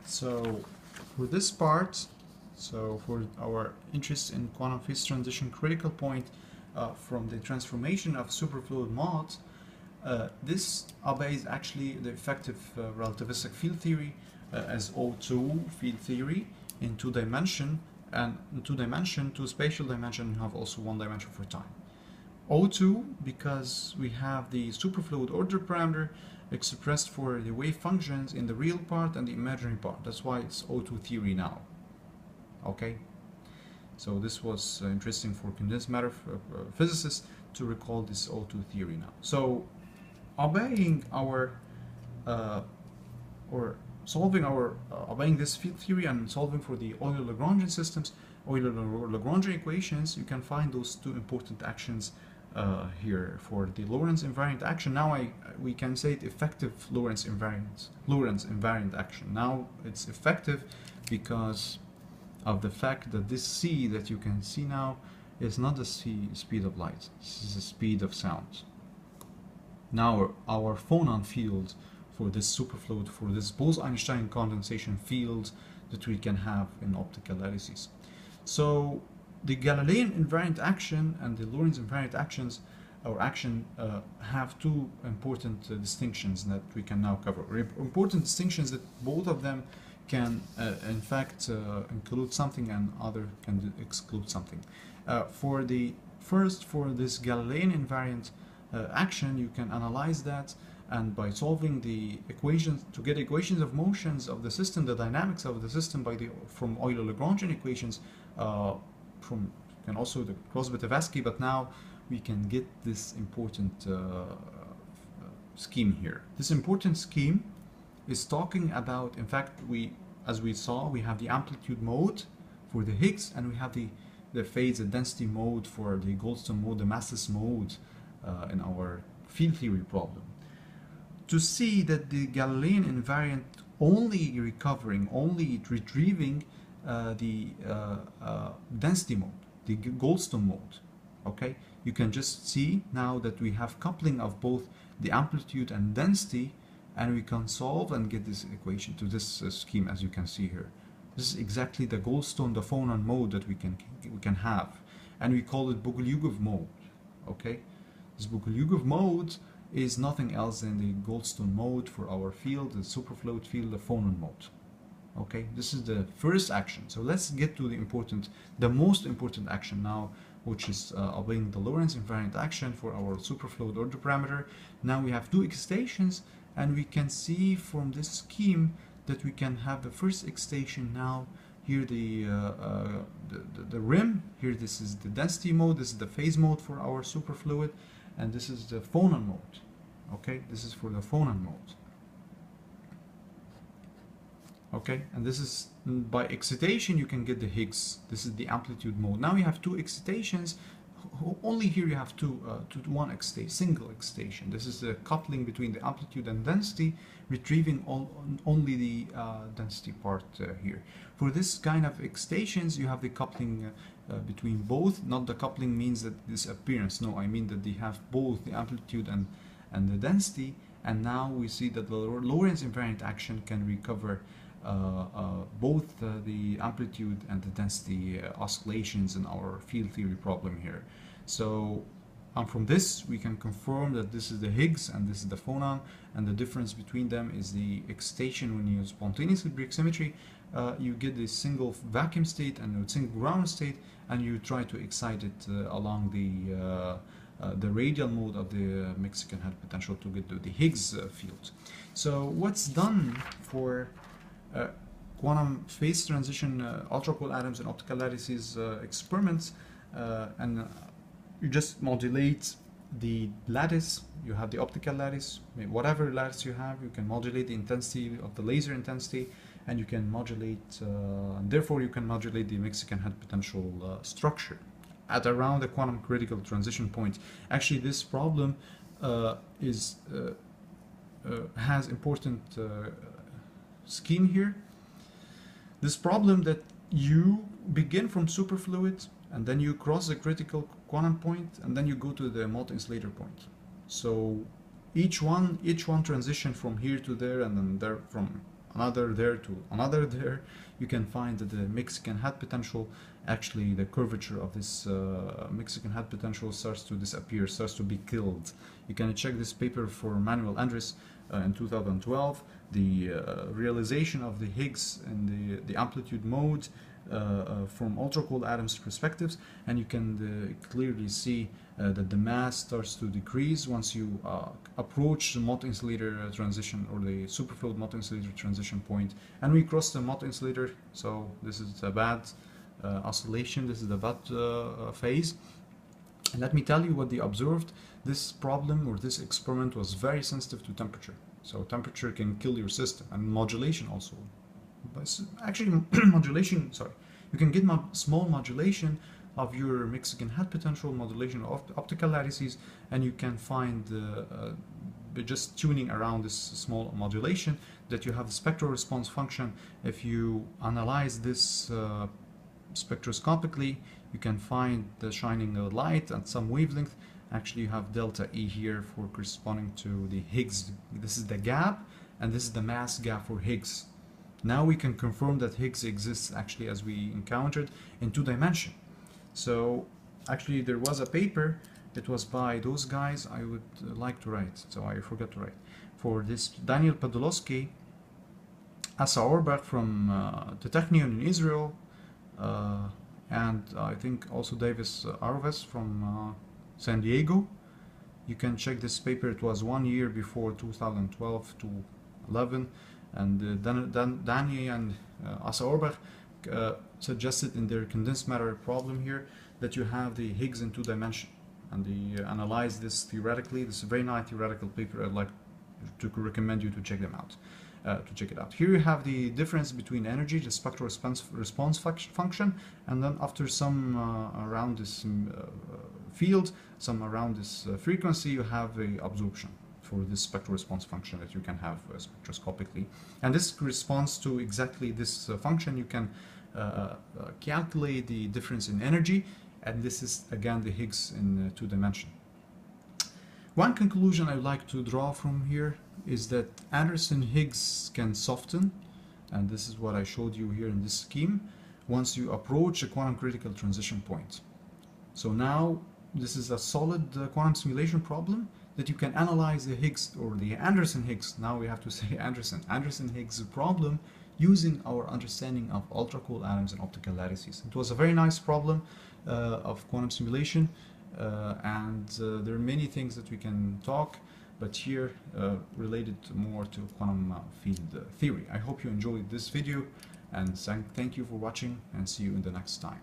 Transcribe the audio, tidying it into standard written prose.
So for this part, so for our interest in quantum phase transition critical point from the transformation of superfluid modes, this obeys actually the effective relativistic field theory as O2 field theory in two dimension, and in two spatial dimension you have also one dimension for time. O2 because we have the superfluid order parameter expressed for the wave functions in the real part and the imaginary part. That's why it's O2 theory now. Okay, so this was interesting for condensed matter physicists to recall this O2 theory now. So obeying our obeying this field theory and solving for the Euler-Lagrangian systems, Euler-Lagrangian equations, you can find those two important actions here for the Lorentz invariant action. Now we can say it effective Lorentz invariant action. Now it's effective because of the fact that this c that you can see now is not the speed of light. This is the speed of sound. Now our phonon field for this superfluid, for this Bose-Einstein condensation field that we can have in optical lattices. So the Galilean invariant action and the Lorentz invariant actions or action have two important distinctions that we can now cover. Important distinctions that both of them can in fact include something and other can exclude something. For this Galilean invariant action, you can analyze that, and by solving the equations to get equations of motions of the system, the dynamics of the system from Euler-Lagrangian equations, and also the Crosby-Tversky, but now we can get this important scheme here. This important scheme is talking about, in fact, as we saw, we have the amplitude mode for the Higgs, and we have the phase and density mode for the Goldstone mode, the massless mode in our field theory problem. To see that the Galilean invariant only retrieving the density mode, the Goldstone mode. Okay, you can just see now that we have coupling of both the amplitude and density, and we can solve and get this equation to this scheme, as you can see here. This is exactly the Goldstone, the phonon mode that we can have, and we call it Bogoliubov mode. Okay, this Bogoliubov mode is nothing else than the Goldstone mode for our field, the superfluid field, the phonon mode. Okay, this is the first action. So let's get to the most important action now, which is obeying the Lorentz invariant action for our superfluid order parameter. Now we have two excitations, and we can see from this scheme that we can have the first excitation now. Here the rim, here this is the density mode, this is the phase mode for our superfluid, and this is the phonon mode. Okay, this is for the phonon mode. Okay, and this is by excitation you can get the Higgs. This is the amplitude mode. Now you have two excitations. Only here you have one excitation, single excitation. This is the coupling between the amplitude and density, retrieving only the density part here. For this kind of excitations, you have the coupling between both. Not the coupling means that this appearance. No, I mean that they have both the amplitude and the density. And now we see that the Lorentz invariant action can recover both the amplitude and the density oscillations in our field theory problem here. So from this we can confirm that this is the Higgs and this is the phonon, and the difference between them is the excitation. When you spontaneously break symmetry, you get this single vacuum state and a single ground state, and you try to excite it along the radial mode of the Mexican head potential to get to the Higgs field. So what's done for quantum phase transition ultra-cold atoms and optical lattices experiments, and you just modulate the lattice. You have the optical lattice, whatever lattice you have, you can modulate the intensity of the laser intensity, and you can modulate, and therefore you can modulate the Mexican head potential structure at around the quantum critical transition point. Actually, this problem has important scheme here. This problem that you begin from superfluid and then you cross the critical quantum point and then you go to the multi-insulator point. So each one transition from here to there and then there from another there to another there, you can find that the Mexican head potential, actually the curvature of this Mexican head potential starts to disappear, starts to be killed. You can check this paper for Manuel Andres in 2012, the realization of the Higgs and the amplitude mode from ultra-cold atoms perspectives, and you can clearly see that the mass starts to decrease once you approach the multi-insulator transition, or the superfluid multi-insulator transition point, and we cross the multi-insulator. So this is a bad oscillation, this is the bad phase. And let me tell you what they observed. This problem, or this experiment, was very sensitive to temperature. So temperature can kill your system, and modulation also. But actually, modulation, sorry, you can get small modulation of your Mexican head potential, modulation of optical lattices, and you can find just tuning around this small modulation that you have the spectral response function. If you analyze this spectroscopically, you can find the shining light at some wavelength. Actually, you have delta E here for corresponding to the Higgs. This is the gap, and this is the mass gap for Higgs. Now we can confirm that Higgs exists, actually, as we encountered, in 2 dimension. So actually there was a paper, it was by those guys I would like to write, so I forgot to write, for this Daniel Podolsky, Asa Orbach from the Technion in Israel, and I think also Davis Arves from San Diego. You can check this paper, it was 1 year before 2012 to 11, and Daniel and Asa Orbach suggested in their condensed matter problem here that you have the Higgs in 2 dimension, and they analyze this theoretically. This is a very nice theoretical paper. I'd like to recommend you to check them out. Check it out. Here you have the difference between energy, the spectral response function, and then after some around this field, some around this frequency, you have a absorption for this spectral response function that you can have spectroscopically. And this corresponds to exactly this function. You can calculate the difference in energy, and this is again the Higgs in 2 dimension. One conclusion I would like to draw from here is that Anderson-Higgs can soften, and this is what I showed you here in this scheme, once you approach a quantum critical transition point. So now this is a solid quantum simulation problem that you can analyze the Higgs, or the Anderson-Higgs, now we have to say Anderson-Higgs problem, using our understanding of ultra-cold atoms and optical lattices. It was a very nice problem of quantum simulation, and there are many things that we can talk, but here related more to quantum field theory. I hope you enjoyed this video, and thank you for watching, and see you in the next time.